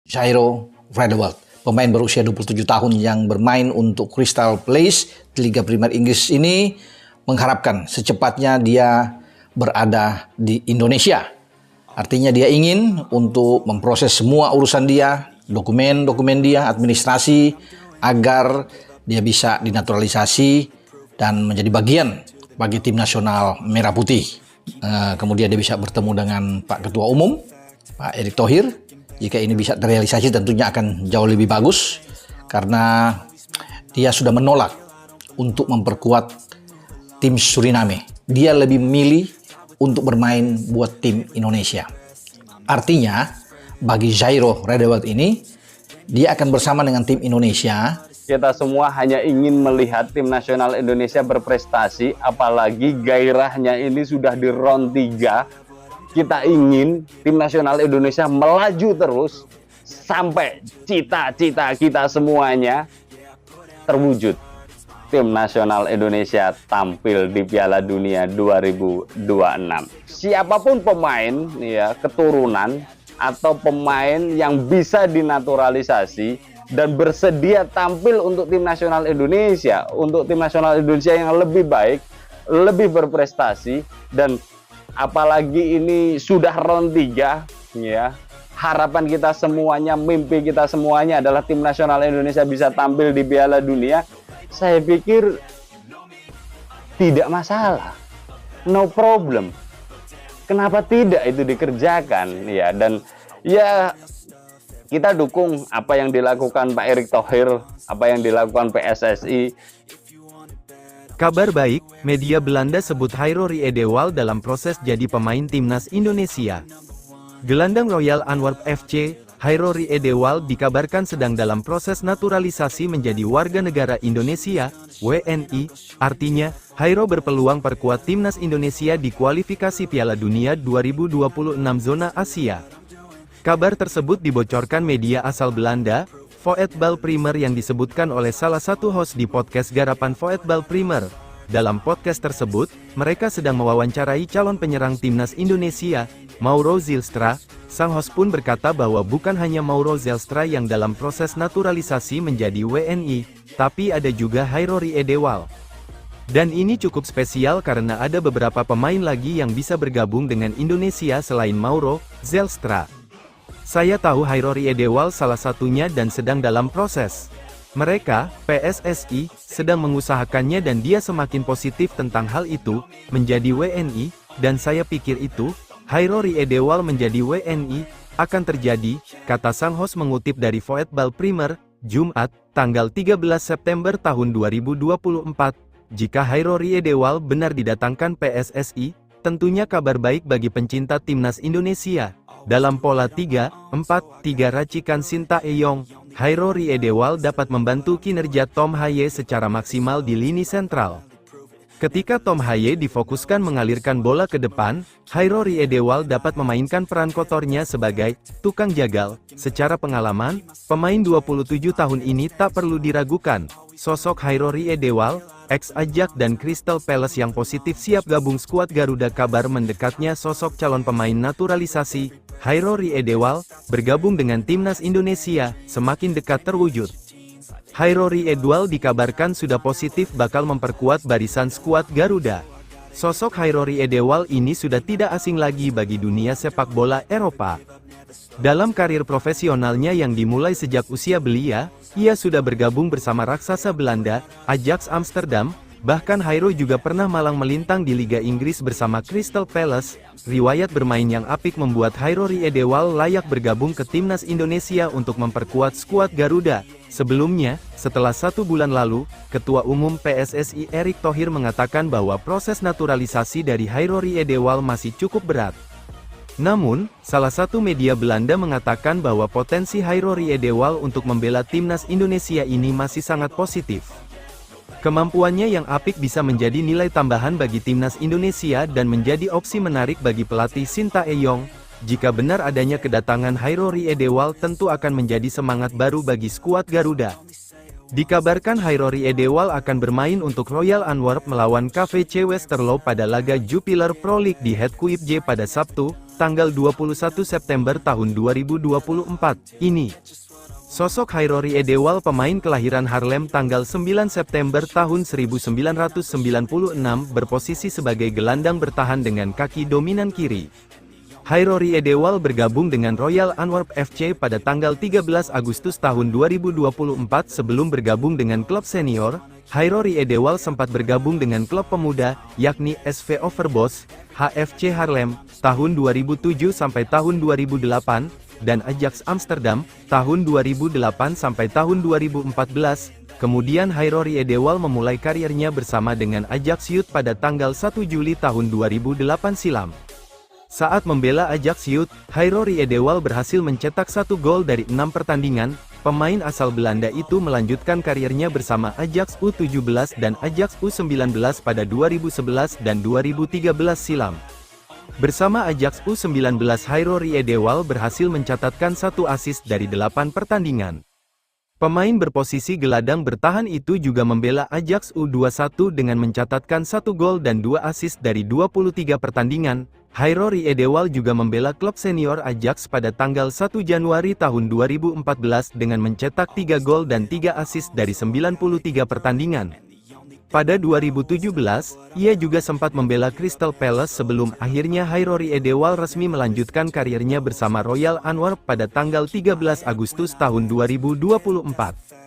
Jairo Riedewald, pemain berusia 27 tahun yang bermain untuk Crystal Palace di Liga Primer Inggris ini mengharapkan secepatnya dia berada di Indonesia. Artinya dia ingin untuk memproses semua urusan dia, dokumen dia, administrasi, agar dia bisa dinaturalisasi dan menjadi bagian bagi tim nasional Merah Putih. Kemudian dia bisa bertemu dengan Pak Ketua Umum, Pak Erick Thohir. Jika ini bisa terrealisasi tentunya akan jauh lebih bagus karena dia sudah menolak untuk memperkuat tim Suriname. Dia lebih memilih untuk bermain buat tim Indonesia. Artinya bagi Jairo Riedewald ini dia akan bersama dengan tim Indonesia. Kita semua hanya ingin melihat tim nasional Indonesia berprestasi, apalagi gairahnya ini sudah di round 3. Kita ingin tim nasional Indonesia melaju terus sampai cita-cita kita semuanya terwujud. Tim nasional Indonesia tampil di Piala Dunia 2026. Siapapun pemain, ya, keturunan atau pemain yang bisa dinaturalisasi dan bersedia tampil untuk tim nasional Indonesia, untuk tim nasional Indonesia yang lebih baik, lebih berprestasi, dan apalagi ini sudah round 3, ya. Harapan kita semuanya, mimpi kita semuanya adalah tim nasional Indonesia bisa tampil di Piala Dunia. Saya pikir tidak masalah, no problem. Kenapa tidak itu dikerjakan, ya? Dan ya kita dukung apa yang dilakukan Pak Erick Thohir, apa yang dilakukan PSSI. Kabar baik, media Belanda sebut Jairo Riedewald dalam proses jadi pemain timnas Indonesia. Gelandang Royal Antwerp FC, Jairo Riedewald dikabarkan sedang dalam proses naturalisasi menjadi warga negara Indonesia, WNI, artinya, Jairo berpeluang perkuat timnas Indonesia di kualifikasi Piala Dunia 2026 zona Asia. Kabar tersebut dibocorkan media asal Belanda, Voetbal Primer, yang disebutkan oleh salah satu host di podcast garapan Voetbal Primer. Dalam podcast tersebut, mereka sedang mewawancarai calon penyerang timnas Indonesia, Mauro Zylstra. Sang host pun berkata bahwa bukan hanya Mauro Zylstra yang dalam proses naturalisasi menjadi WNI, tapi ada juga Jairo Riedewald. Dan ini cukup spesial karena ada beberapa pemain lagi yang bisa bergabung dengan Indonesia selain Mauro Zylstra. Saya tahu Jairo Riedewald salah satunya dan sedang dalam proses. Mereka, PSSI, sedang mengusahakannya dan dia semakin positif tentang hal itu, menjadi WNI, dan saya pikir itu, Jairo Riedewald menjadi WNI, akan terjadi, kata sang host mengutip dari Voetbal Primer, Jumat, tanggal 13 September tahun 2024, jika Jairo Riedewald benar didatangkan PSSI, tentunya kabar baik bagi pencinta timnas Indonesia. Dalam pola 3-4-3 racikan Sintayong, Jairo Riedewald dapat membantu kinerja Tom Haye secara maksimal di lini sentral. Ketika Tom Haye difokuskan mengalirkan bola ke depan, Jairo Riedewald dapat memainkan peran kotornya sebagai tukang jagal. Secara pengalaman, pemain 27 tahun ini tak perlu diragukan. Sosok Jairo Riedewald, ex-Ajax dan Crystal Palace yang positif siap gabung skuad Garuda. Kabar mendekatnya sosok calon pemain naturalisasi, Jairo Riedewald, bergabung dengan timnas Indonesia, semakin dekat terwujud. Jairo Riedewald dikabarkan sudah positif bakal memperkuat barisan skuad Garuda. Sosok Jairo Riedewald ini sudah tidak asing lagi bagi dunia sepak bola Eropa. Dalam karir profesionalnya yang dimulai sejak usia belia, ia sudah bergabung bersama raksasa Belanda, Ajax Amsterdam. Bahkan Jairo juga pernah malang melintang di Liga Inggris bersama Crystal Palace. Riwayat bermain yang apik membuat Jairo Riedewald layak bergabung ke timnas Indonesia untuk memperkuat skuad Garuda. Sebelumnya, setelah 1 bulan lalu, Ketua Umum PSSI Erick Thohir mengatakan bahwa proses naturalisasi dari Jairo Riedewald masih cukup berat. Namun, salah satu media Belanda mengatakan bahwa potensi Jairo Riedewald untuk membela timnas Indonesia ini masih sangat positif. Kemampuannya yang apik bisa menjadi nilai tambahan bagi timnas Indonesia dan menjadi opsi menarik bagi pelatih Sintayong. Jika benar adanya kedatangan Jairo Riedewald, tentu akan menjadi semangat baru bagi skuad Garuda. Dikabarkan Jairo Riedewald akan bermain untuk Royal Antwerp melawan KVC Westerlo pada laga Jupiler Pro League di Het Kuipje pada Sabtu, tanggal 21 September tahun 2024 ini. Sosok Hairori Edewal, pemain kelahiran Harlem tanggal 9 September tahun 1996, berposisi sebagai gelandang bertahan dengan kaki dominan kiri. Hairori Edewal bergabung dengan Royal Antwerp FC pada tanggal 13 Agustus tahun 2024. Sebelum bergabung dengan klub senior, Hairori Edewal sempat bergabung dengan klub pemuda, yakni SV Overbos, HFC Haarlem, tahun 2007 sampai tahun 2008, dan Ajax Amsterdam, tahun 2008 sampai tahun 2014. Kemudian Hairori Edewal memulai karirnya bersama dengan Ajax Youth pada tanggal 1 Juli tahun 2008 silam. Saat membela Ajax Youth, Hairori Edewal berhasil mencetak 1 gol dari 6 pertandingan. Pemain asal Belanda itu melanjutkan karirnya bersama Ajax U17 dan Ajax U19 pada 2011 dan 2013 silam. Bersama Ajax U19, Hairori Edewal berhasil mencatatkan 1 assist dari 8 pertandingan. Pemain berposisi gelandang bertahan itu juga membela Ajax U21 dengan mencatatkan 1 gol dan 2 assist dari 23 pertandingan. Hairori Edewal juga membela klub senior Ajax pada tanggal 1 Januari tahun 2014 dengan mencetak 3 gol dan 3 assist dari 93 pertandingan. Pada 2017, ia juga sempat membela Crystal Palace sebelum akhirnya Hairori Edewal resmi melanjutkan karirnya bersama Royal Antwerp pada tanggal 13 Agustus tahun 2024.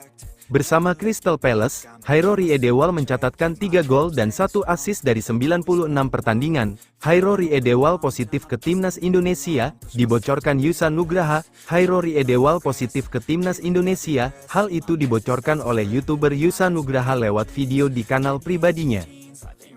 Bersama Crystal Palace, Hairori Edewal mencatatkan 3 gol dan 1 assist dari 96 pertandingan. Hairori Edewal positif ke timnas Indonesia, dibocorkan Yusa Nugraha. Hairori Edewal positif ke timnas Indonesia, hal itu dibocorkan oleh YouTuber Yusa Nugraha lewat video di kanal pribadinya.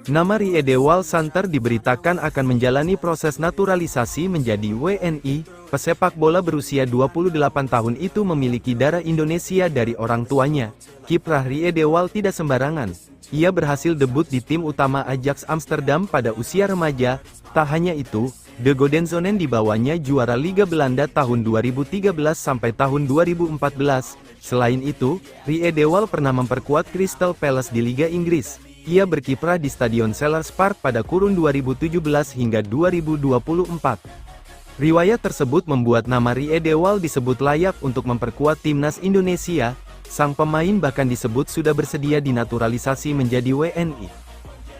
Nama Rie Edewal Santer diberitakan akan menjalani proses naturalisasi menjadi WNI. Pesepak bola berusia 28 tahun itu memiliki darah Indonesia dari orang tuanya. Kiprah Rie Edewal tidak sembarangan. Ia berhasil debut di tim utama Ajax Amsterdam pada usia remaja. Tak hanya itu, De Godenzonen dibawanya juara Liga Belanda tahun 2013 sampai tahun 2014. Selain itu, Rie Edewal pernah memperkuat Crystal Palace di Liga Inggris. Ia berkiprah di Stadion Selhurst Park pada kurun 2017 hingga 2024. Riwayat tersebut membuat nama Rie Edewal disebut layak untuk memperkuat timnas Indonesia. Sang pemain bahkan disebut sudah bersedia dinaturalisasi menjadi WNI.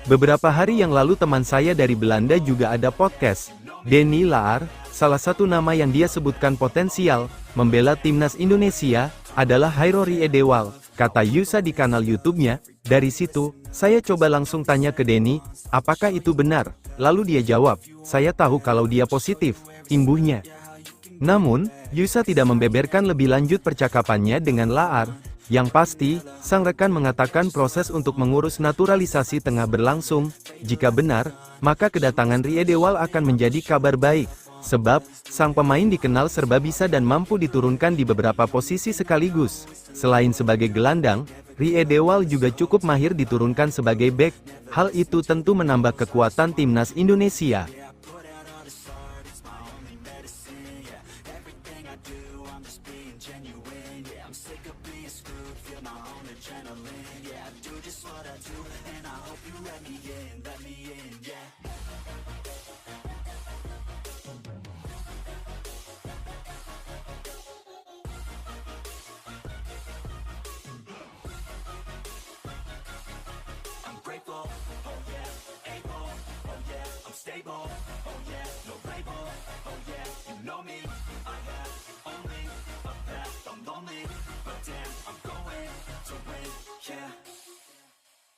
Beberapa hari yang lalu teman saya dari Belanda juga ada podcast. Denny Laar, salah satu nama yang dia sebutkan potensial membela timnas Indonesia adalah Hairori Edewal, kata Yusa di kanal YouTube-nya. Dari situ, saya coba langsung tanya ke Denny, apakah itu benar? Lalu dia jawab, saya tahu kalau dia positif, imbuhnya. Namun, Yusa tidak membeberkan lebih lanjut percakapannya dengan Laar. Yang pasti, sang rekan mengatakan proses untuk mengurus naturalisasi tengah berlangsung. Jika benar, maka kedatangan Rie Edewal akan menjadi kabar baik. Sebab, sang pemain dikenal serba bisa dan mampu diturunkan di beberapa posisi sekaligus. Selain sebagai gelandang, Rie Edewal juga cukup mahir diturunkan sebagai bek. Hal itu tentu menambah kekuatan timnas Indonesia. Grateful, oh yeah, able, oh yeah, I'm stable, oh yeah, no label, oh yeah, you know me, I have only a path, I'm lonely, but damn, I'm going to win, yeah.